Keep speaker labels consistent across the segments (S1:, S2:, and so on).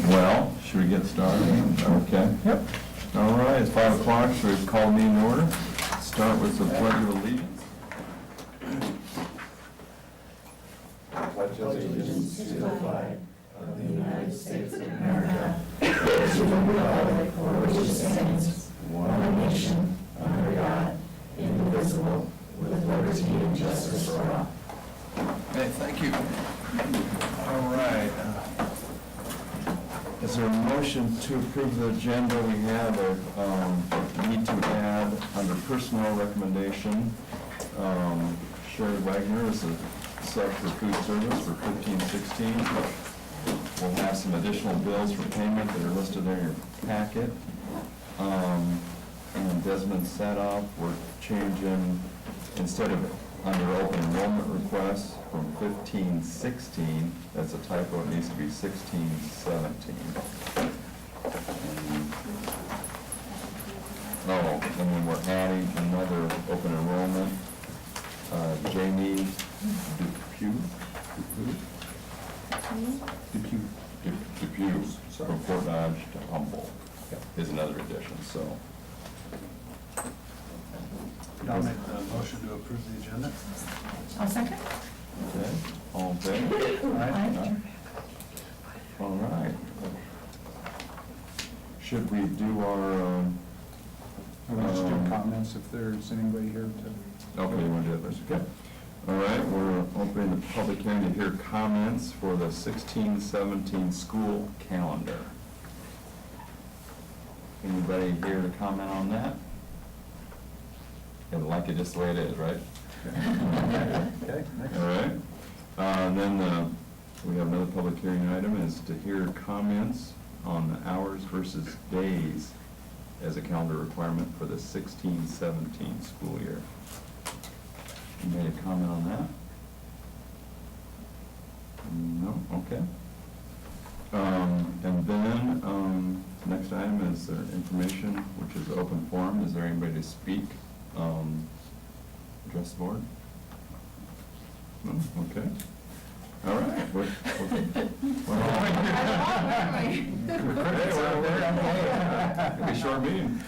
S1: Well, should we get started? Okay.
S2: Yep.
S1: All right, it's 5 o'clock, so we've called meeting order. Start with the pledge of allegiance.
S3: Pledge allegiance to the flag of the United States of America, to the republic for which it stands, one nation, under God, indivisible, with liberty and justice for all.
S1: Hey, thank you. All right. Is there a motion to approve the agenda? We have a need to add under personnel recommendation, Sherry Wagner is a sub for food service for 15-16. We'll have some additional bills for payment that are listed in your packet. And Desmond Setoff, we're changing, instead of under open enrollment requests from 15-16, that's a typo, it needs to be 16-17. And then we're adding another open enrollment, Jamie Depew, from Fort Dodge to Humboldt is another addition, so.
S2: I'll make the motion to approve the agenda.
S4: I'll second.
S1: Okay, all in favor?
S2: Aye.
S1: All right. Should we do our,
S2: We'll just do comments if there's anybody here to.
S1: okay, you want to do it first? Okay. All right, we're opening the public hearing to hear comments for the 16-17 school calendar. Anybody here to comment on that? And like it just the way it is, right?
S2: Okay, next.
S1: All right. And then we have another public hearing item is to hear comments on the hours versus days as a calendar requirement for the 16-17 school year. You made a comment on that? No? Okay. And then, next item is information, which is open forum. Is there anybody to speak? Address the board? No? Okay. All right. It'll be a short meeting.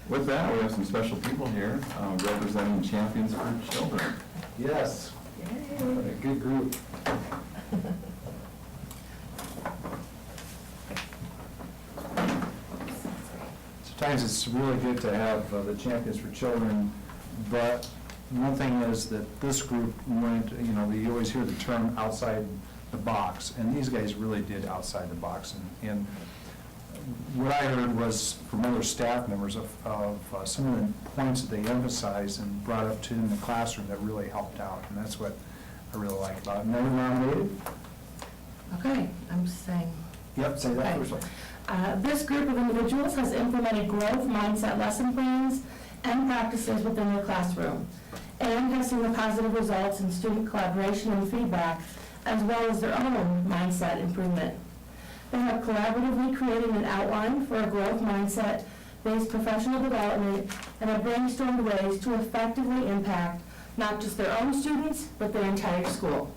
S1: With that, we have some special people here representing Champions for Children.
S3: Yes. What a good group.
S2: Sometimes it's really good to have the Champions for Children, but one thing is that this group went, you always hear the term outside the box, and these guys really did outside the box. And what I heard was from other staff members of some of the points that they emphasized and brought up to in the classroom that really helped out, and that's what I really like about it. And they were nominated?
S4: Okay, I'm just saying.
S2: Yep, say that
S4: Okay.
S2: first.
S4: This group of individuals has implemented growth mindset lesson plans and practices within their classroom, and has seen the positive results in student collaboration and feedback, as well as their own mindset improvement. They have collaboratively created an outline for a growth mindset-based professional development and have brainstormed ways to effectively impact not just their own students, but their entire school.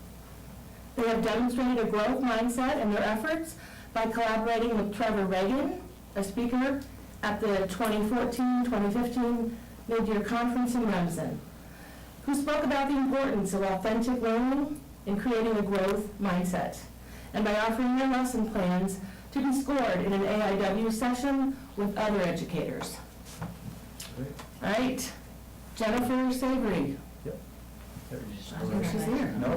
S4: They have demonstrated a growth mindset in their efforts by collaborating with Trevor Reagan, a speaker at the 2014-2015 mid-year conference in Remsen, who spoke about the importance of authentic learning in creating a growth mindset, and by offering their lesson plans to be scored in an AIW session with other educators. All right, Jennifer Savory.
S2: Yep.
S4: I think she's here.
S2: No?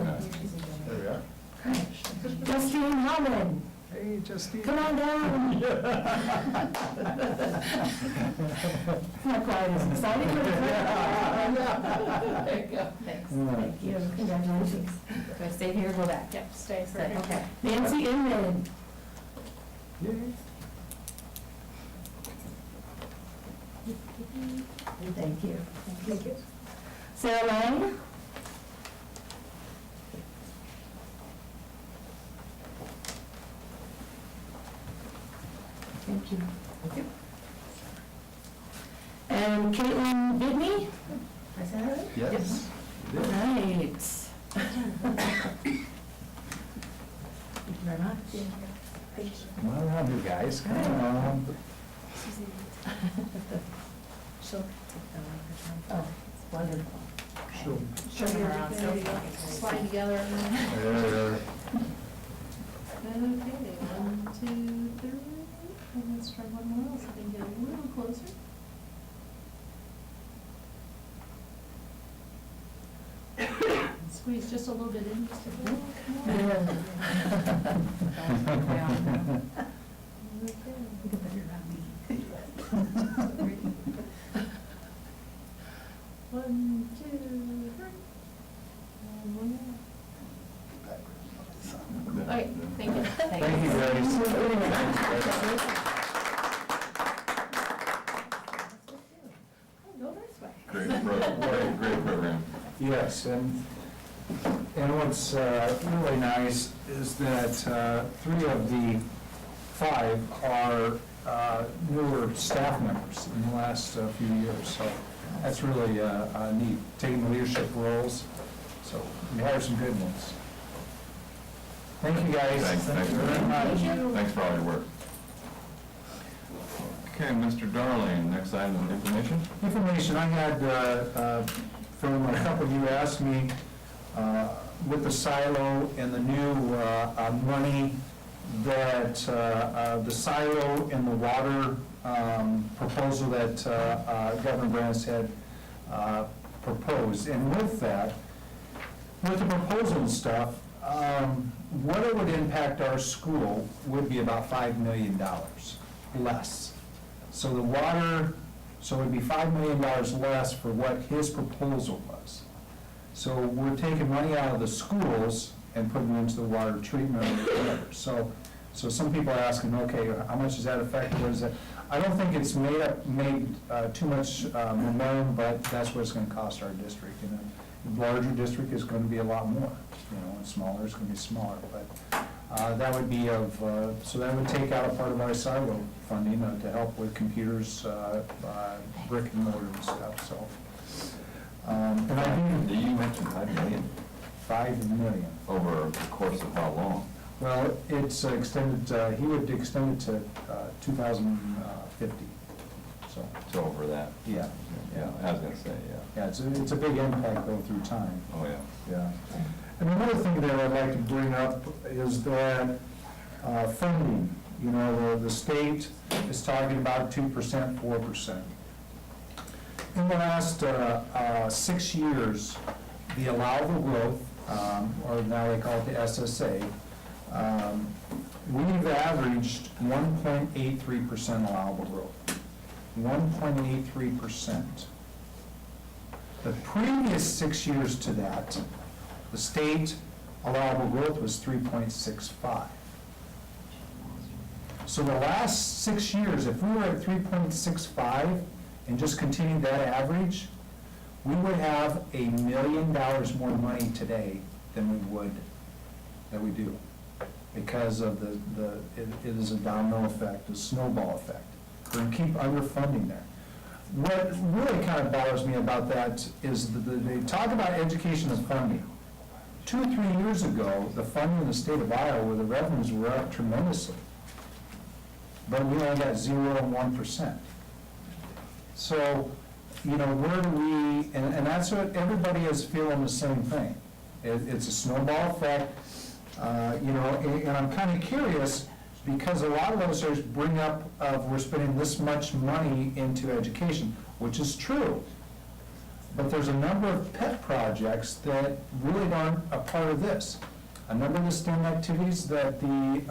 S2: There we are.
S4: Okay. Justine Howland.
S2: Hey, Justine.
S4: Come on down. Not quite as exciting, but it's there you go. Thanks. Thank you. Congratulations. Do I stay here or go back?
S5: Yep, stay for
S4: Stay,
S5: here.
S4: okay. Nancy Inman. Thank you. Thank you. Sarah Lang. Thank you. Thank you. And Caitlin Bidney? Did I say that right?
S2: Yes.
S4: All right. Thank you very much.
S2: Come on around, you guys, come on.
S5: She'll take the microphone.
S4: Oh, wonderful.
S2: Sure.
S5: Turn her around, so slide together.
S2: There.
S5: Okay, 1, 2, 3. And let's try one more else. I think get a little closer. Squeeze just a little bit in, just a little more. Okay. 1, 2, 3. And one more. Okay, thank you.
S2: Thank you, Grace.
S5: Go this way.
S1: Great program.
S2: Yes, and what's really nice is that 3 of the 5 are newer staff members in the last few years, so that's really neat, taking the leadership roles, so we hired some good ones. Thank you, guys.
S1: Thanks
S2: very much.
S1: Thanks for all your work. Okay, Mr. Darling, next item of information.
S2: Information I had from a couple of you asked me with the silo and the new money that the silo and the water proposal that Governor Brands had proposed. And with that, with the proposal and stuff, what it would impact our school would be about $5 million less. So the water, so it would be $5 million less for what his proposal was. So we're taking money out of the schools and putting it into the water treatment or whatever. So some people are asking, okay, how much does that affect? What is that? I don't think it's made too much momentum, but that's what it's going to cost our district. You know, the larger district is going to be a lot more. You know, and smaller is going to be smaller. But that would be of so that would take out a part of our silo funding to help with computers, brick and mortar and stuff. So. And I do,
S1: You mentioned $5 million.
S2: $5 million.
S1: Over the course of how long?
S2: Well, it's extended, he would extend it to 2050, so.
S1: So over that.
S2: Yeah.
S1: Yeah, I was gonna say, yeah.
S2: Yeah, it's a big impact though through time.
S1: Oh, yeah.
S2: Yeah. And another thing that I'd like to bring up is that funding, you know, the state is talking about 2%, 4%. In the last 6 years, the allowable growth, or now they call it the SSA, we've averaged 1.83% allowable growth. 1.83%. The previous 6 years to that, the state allowable growth was 3.65. So the last 6 years, if we were at 3.65 and just continued that average, we would have $1 million more money today than we do. Because of it is a domino effect, a snowball effect. We're going to keep underfunding there. What really kind of bothers me about that is they talk about education and funding. 2 or 3 years ago, the funding in the state of Iowa, the revenues were up tremendously. But we only got 0 and 1%. So, you know, where do we, and that's what everybody is feeling the same thing. It's a snowball effect, you know, and I'm kind of curious because a lot of those bring up we're spending this much money into education, which is true. But there's a number of pet projects that really aren't a part of this. A number of the STEM activities that the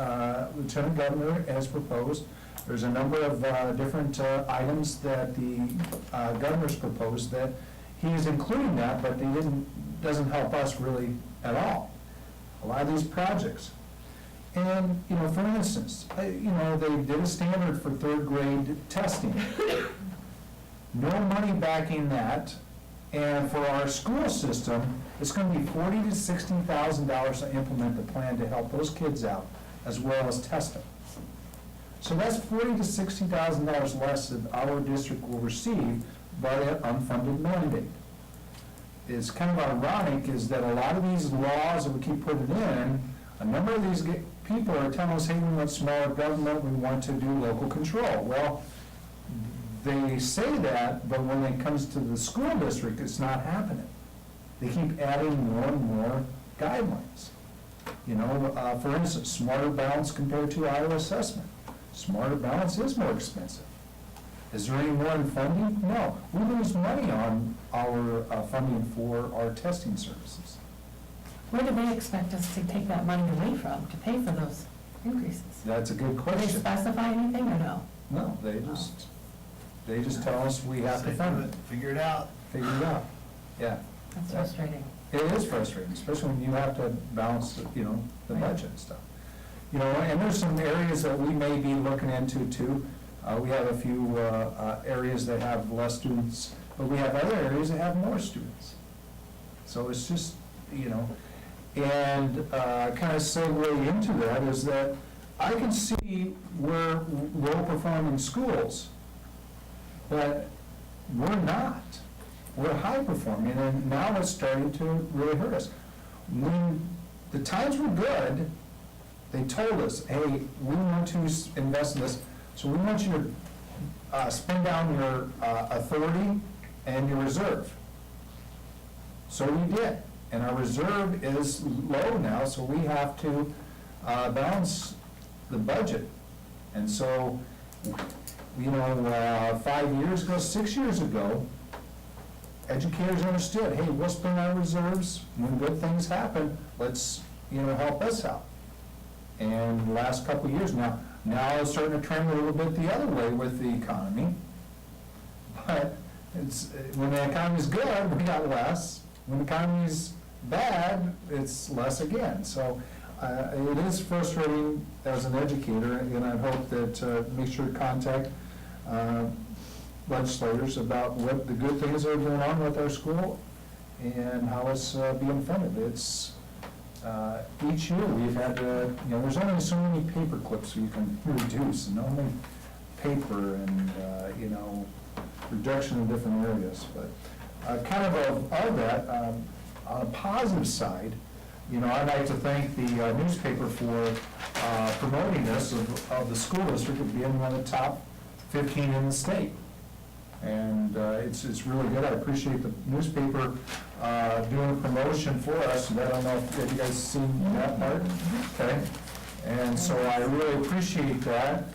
S2: Lieutenant Governor has proposed. There's a number of different items that the Governor's proposed that he is including that, but doesn't help us really at all. A lot of these projects. And, you know, for instance, you know, they did a standard for 3rd grade testing. No money backing that. And for our school system, it's going to be $40,000 to $60,000 to implement the plan to help those kids out, as well as test them. So that's $40,000 to $60,000 less that our district will receive by that unfunded mandate. It's kind of ironic is that a lot of these laws that we keep putting in, a number of these people are telling us, hey, we want smaller government, we want to do local control. Well, they say that, but when it comes to the school district, it's not happening. They keep adding more and more guidelines. You know, for instance, Smarter Balance compared to Iowa assessment. Smarter Balance is more expensive. Is there any more in funding? No. We lose money on our funding for our testing services.
S4: Where do they expect us to take that money away from to pay for those increases?
S2: That's a good
S4: Do they
S2: question.
S4: specify anything or no?
S2: No, they just tell us we have to fund it.
S3: Figure it out.
S2: Figure it out. Yeah.
S4: That's frustrating.
S2: It is frustrating, especially when you have to balance, you know, the budget and stuff. You know, and there's some areas that we may be looking into too. We have a few areas that have less students, but we have other areas that have more students. So it's just, you know, and kind of segue into that is that I can see we're low-performing schools, but we're not. We're high-performing, and now it's starting to really hurt us. When the times were good, they told us, hey, we want to invest in this, so we want you to spend down your authority and your reserve. So we did, and our reserve is low now, so we have to balance the budget. And so, you know, 5 years ago, 6 years ago, educators understood, hey, we'll spend our reserves, when good things happen, let's, you know, help us out. And the last couple of years now it's starting to trend a little bit the other way with the economy. But it's, when the economy's good, we got less. When the economy's bad, it's less again. So it is frustrating as an educator, and I hope that, make sure to contact legislators about what the good things that are going on with our school and how it's being funded. It's, each year we've had to, you know, there's only so many paper clips you can reduce, and only paper and, you know, reduction in different areas. But kind of that, on a positive side, you know, I'd like to thank the newspaper for promoting this of the school district of being one of the top 15 in the state. And it's really good. I appreciate the newspaper doing a promotion for us. I don't know if you guys seen that part? Okay. And so I really appreciate that.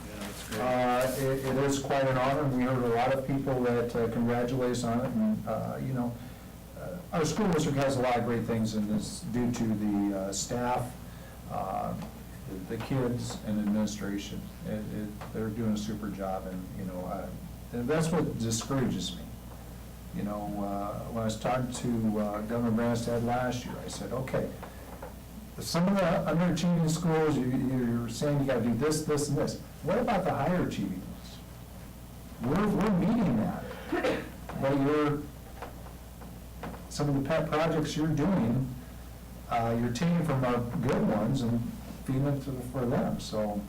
S2: It is quite an honor. We heard a lot of people that congratulate us on it. And, you know, our school district has a lot of great things in this due to the staff, the kids, and administration. They're doing a super job, and, you know, and that's what discourages me. You know, when I was talking to Governor Branstad last year, I said, okay, some of the underachieving schools, you're saying you gotta do this, this, and this. What about the higher achieving ones? We're meeting that. But some of the pet projects you're doing, you're taking from our good ones and feeding it for them, so.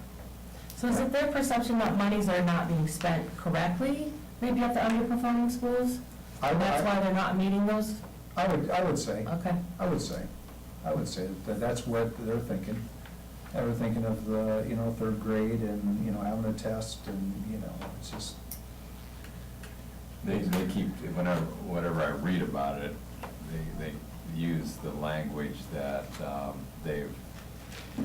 S4: So is it their perception that monies are not being spent correctly, maybe at the underperforming schools? And that's why they're not meeting those?
S2: I would say.
S4: Okay.
S2: I would say that that's what they're thinking. They were thinking of the, you know, third grade and, you know, having a test and, you know, it's just.
S1: They keep, whenever I read about it, they use the language that they've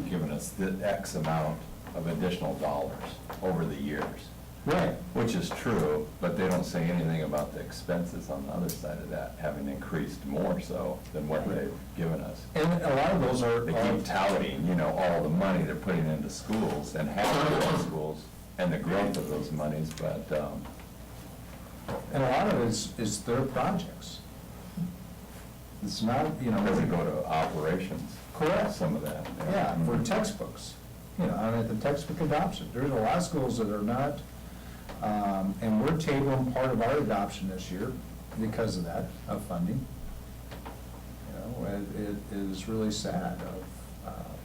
S1: given us the X amount of additional dollars over the years.
S2: Right.
S1: Which is true, but they don't say anything about the expenses on the other side of that, having increased more so than what they've given us.
S2: And a lot of those are.
S1: They keep touting, you know, all the money they're putting into schools and having those schools and the growth of those monies, but.
S2: And a lot of it is their projects. It's not, you know.
S1: Doesn't go to operations.
S2: Correct.
S1: Some of that.
S2: Yeah, for textbooks, you know, and at the textbook adoption, there's a lot of schools that are not, and we're tabling part of our adoption this year because of that, of funding. You know, it is really sad of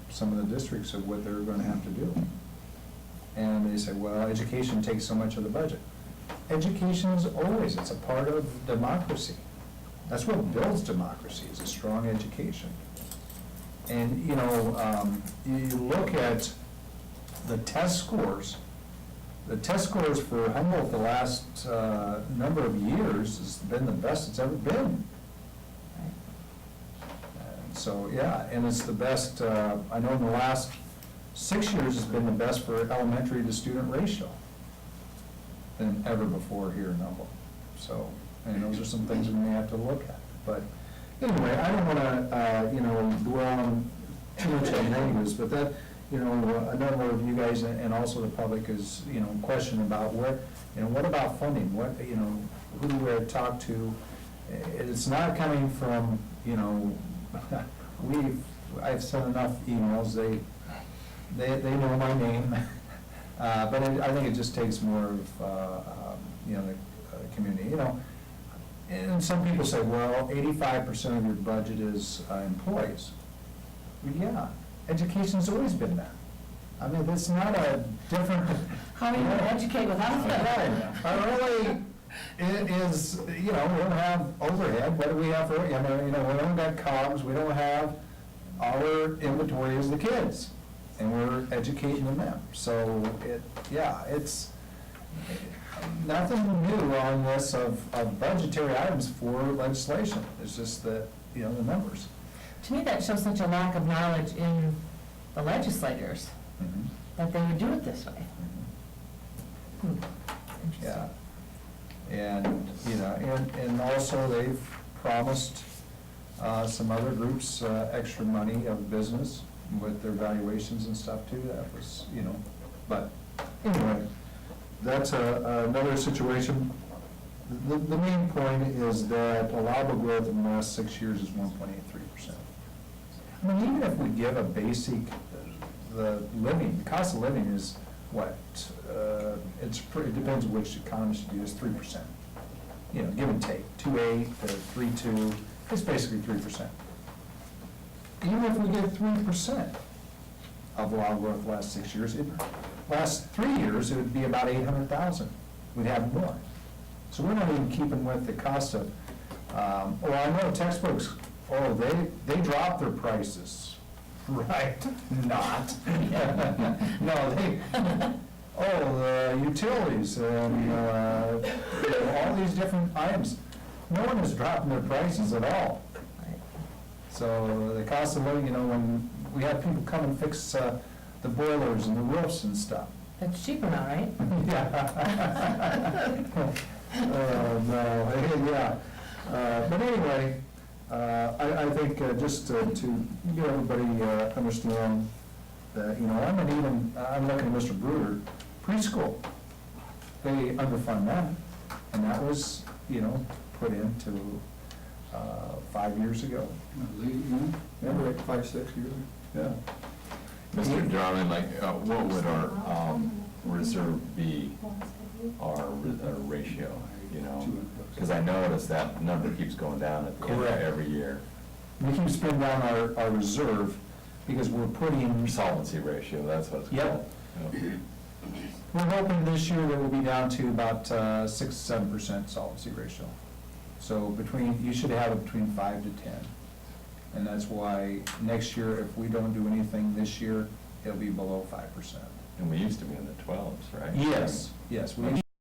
S2: some of the districts of what they're gonna have to do. And they say, well, education takes so much of the budget. Education is always, it's a part of democracy. That's what builds democracy, is a strong education. And, you look at the test scores. The test scores for Humboldt the last number of years has been the best it's ever been. And so, yeah, and it's the best, I know in the last 6 years has been the best for elementary to student ratio than ever before here in Humboldt. So, and those are some things we may have to look at. But anyway, I don't want to, dwell on too much on negatives, but that, a number of you guys and also the public is, question about what about funding? What, who do we talk to? It's not coming from, I've sent enough emails, they know my name, but I think it just takes more of, the community, And some people say, well, 85% of your budget is employees. Well, yeah, education's always been that. I mean, it's not a different.
S4: How are you going to educate without that?
S2: Really, it is, we don't have overhead. What do we have for, we don't got COGS, we don't have, our inventory is the kids, and we're educating them. So it's nothing new on this of budgetary items for legislation. It's just that, the numbers.
S4: To me, that shows such a lack of knowledge in the legislators that they would do it this way.
S2: Yeah. And, and also they've promised some other groups extra money of business with their valuations and stuff too. That was, but anyway, that's another situation. The main point is that allowable growth in the last 6 years is 1.83%. I mean, even if we give a basic, the cost of living is what? It depends which economist you use, 3%. Give and take, 2.8 to 3.2, it's basically 3%. Even if we get 3% of allowable growth the last 6 years, last 3 years, it would be about 800,000. We'd have more. So we're not even keeping with the cost of, I know textbooks, they drop their prices. Right, not. No, the utilities and, all these different items, no one is dropping their prices at all. So the cost of living, when we have people come and fix the boilers and the roofs and stuff.
S4: That's cheaper now, right?
S2: Yeah. No, yeah. But anyway, I think just to get everybody understand that, I'm looking at Mr. Bruder, preschool, they underfund that, and that was, put into 5 years ago.
S1: Remember, like 5, 6 years?
S2: Yeah.
S1: Mr. Jarman, what would our reserve be, our ratio, Because I noticed that number keeps going down at the end of every year.
S2: We keep spending down our reserve because we're putting.
S1: Solvency ratio, that's what it's called.
S2: Yep. We're hoping this year that we'll be down to about 6-7% solvency ratio. So you should have it between 5 to 10. And that's why next year, if we don't do anything this year, it'll be below 5%.
S1: And we used to be in the 12s, right?
S2: Yes, we